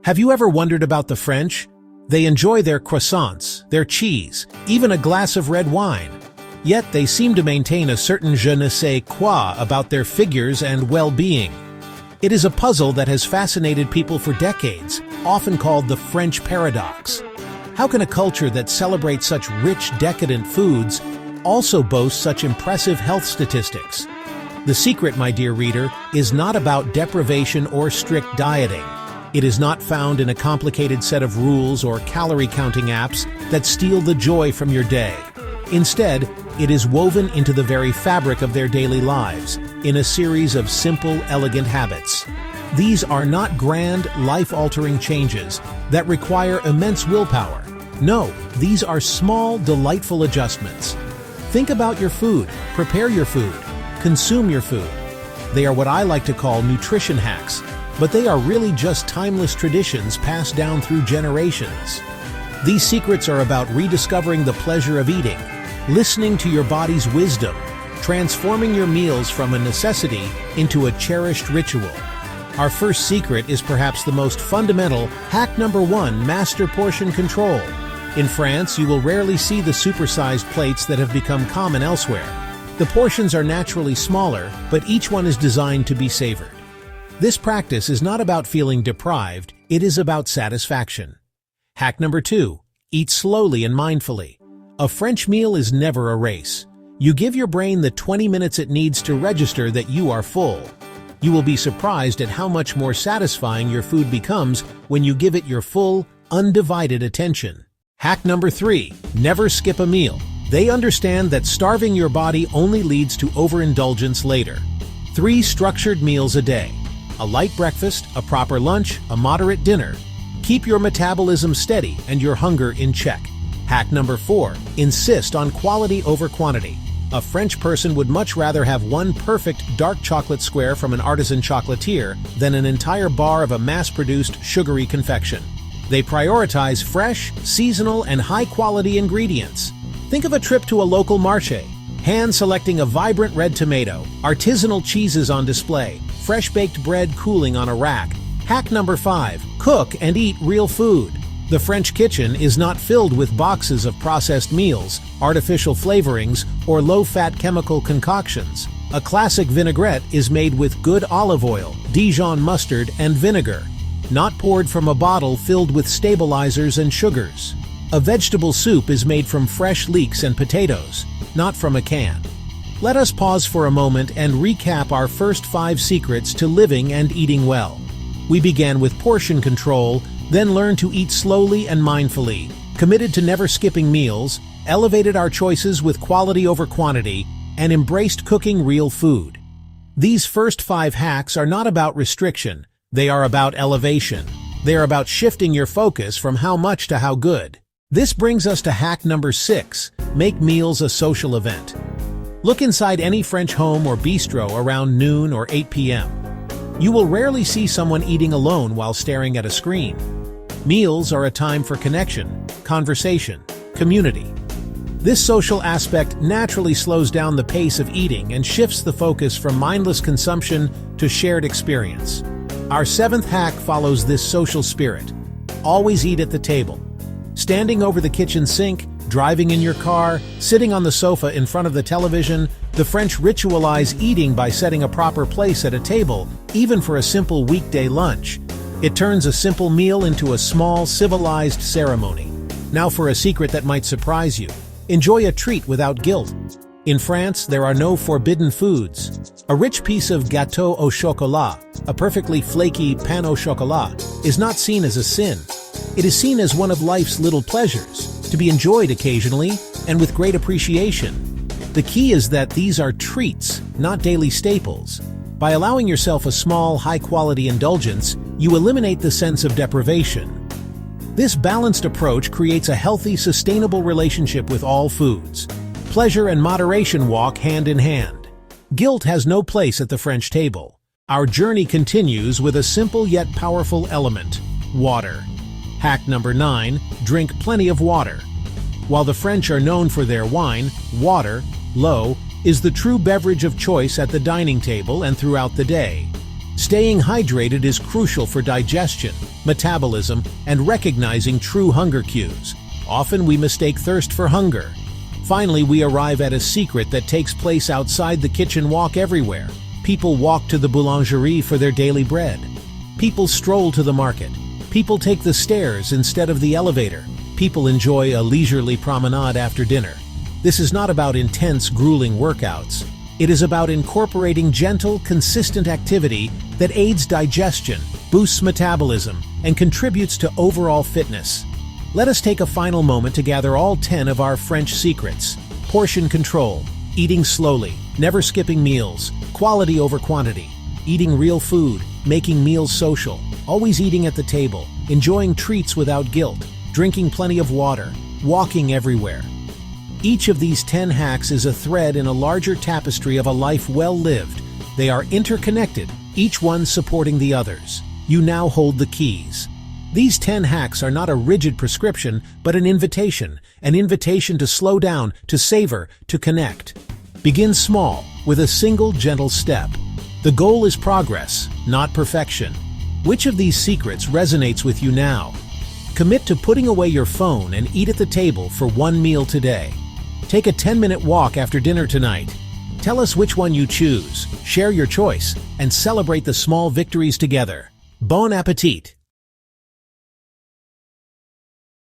Have you ever wondered about the French? They enjoy their croissants, their cheese, even a glass of red wine. Yet they seem to maintain a certain je ne sais quoi about their figures and well-being. It is a puzzle that has fascinated people for decades, often called the French paradox. How can a culture that celebrates such rich, decadent foods also boast such impressive health statistics? The secret, my dear reader, is not about deprivation or strict dieting. It is not found in a complicated set of rules or calorie-counting apps that steal the joy from your day. Instead, it is woven into the very fabric of their daily lives, in a series of simple, elegant habits. These are not grand, life-altering changes that require immense willpower. No, these are small, delightful adjustments. Think about your food, prepare your food, consume your food. They are what I like to call nutrition hacks, but they are really just timeless traditions passed down through generations. These secrets are about rediscovering the pleasure of eating, listening to your body's wisdom, transforming your meals from a necessity into a cherished ritual. Our first secret is perhaps the most fundamental, hack number 1, master portion control. In France, you will rarely see the supersized plates that have become common elsewhere. The portions are naturally smaller, but each one is designed to be savored. This practice is not about feeling deprived, it is about satisfaction. Hack number 2, eat slowly and mindfully. A French meal is never a race. You give your brain the 20 minutes it needs to register that you are full. You will be surprised at how much more satisfying your food becomes when you give it your full, undivided attention. Hack number 3, never skip a meal. They understand that starving your body only leads to overindulgence later. 3 structured meals a day. A light breakfast, a proper lunch, a moderate dinner. Keep your metabolism steady and your hunger in check. Hack number 4, insist on quality over quantity. A French person would much rather have one perfect dark chocolate square from an artisan chocolatier than an entire bar of a mass-produced sugary confection. They prioritize fresh, seasonal, and high-quality ingredients. Think of a trip to a local marché, hand-selecting a vibrant red tomato, artisanal cheeses on display, fresh-baked bread cooling on a rack. Hack number 5, cook and eat real food. The French kitchen is not filled with boxes of processed meals, artificial flavorings, or low-fat chemical concoctions. A classic vinaigrette is made with good olive oil, Dijon mustard, and vinegar, not poured from a bottle filled with stabilizers and sugars. A vegetable soup is made from fresh leeks and potatoes, not from a can. Let us pause for a moment and recap our first 5 secrets to living and eating well. We began with portion control, then learned to eat slowly and mindfully, committed to never skipping meals, elevated our choices with quality over quantity, and embraced cooking real food. These first 5 hacks are not about restriction, they are about elevation. They are about shifting your focus from how much to how good. This brings us to hack number 6, make meals a social event. Look inside any French home or bistro around noon or 8 p.m. You will rarely see someone eating alone while staring at a screen. Meals are a time for connection, conversation, community. This social aspect naturally slows down the pace of eating and shifts the focus from mindless consumption to shared experience. Our 7th hack follows this social spirit. Always eat at the table. Standing over the kitchen sink, driving in your car, sitting on the sofa in front of the television, the French ritualize eating by setting a proper place at a table, even for a simple weekday lunch. It turns a simple meal into a small, civilized ceremony. Now for a secret that might surprise you. Enjoy a treat without guilt. In France, there are no forbidden foods. A rich piece of gâteau au chocolat, a perfectly flaky pain au chocolat, is not seen as a sin. It is seen as one of life's little pleasures, to be enjoyed occasionally and with great appreciation. The key is that these are treats, not daily staples. By allowing yourself a small, high-quality indulgence, you eliminate the sense of deprivation. This balanced approach creates a healthy, sustainable relationship with all foods. Pleasure and moderation walk hand in hand. Guilt has no place at the French table. Our journey continues with a simple yet powerful element: water. Hack number 9, drink plenty of water. While the French are known for their wine, water, l'eau, is the true beverage of choice at the dining table and throughout the day. Staying hydrated is crucial for digestion, metabolism, and recognizing true hunger cues. Often we mistake thirst for hunger. Finally, we arrive at a secret that takes place outside the kitchen. Walk everywhere. People walk to the boulangerie for their daily bread. People stroll to the market. People take the stairs instead of the elevator. People enjoy a leisurely promenade after dinner. This is not about intense, grueling workouts. It is about incorporating gentle, consistent activity that aids digestion, boosts metabolism, and contributes to overall fitness. Let us take a final moment to gather all 10 of our French secrets. Portion control, eating slowly, never skipping meals, quality over quantity, eating real food, making meals social, always eating at the table, enjoying treats without guilt, drinking plenty of water, walking everywhere. Each of these 10 hacks is a thread in a larger tapestry of a life well lived. They are interconnected, each one supporting the others. You now hold the keys. These 10 hacks are not a rigid prescription, but an invitation to slow down, to savor, to connect. Begin small, with a single gentle step. The goal is progress, not perfection. Which of these secrets resonates with you now? Commit to putting away your phone and eat at the table for one meal today. Take a 10-minute walk after dinner tonight. Tell us which one you choose, share your choice, and celebrate the small victories together. Bon appétit!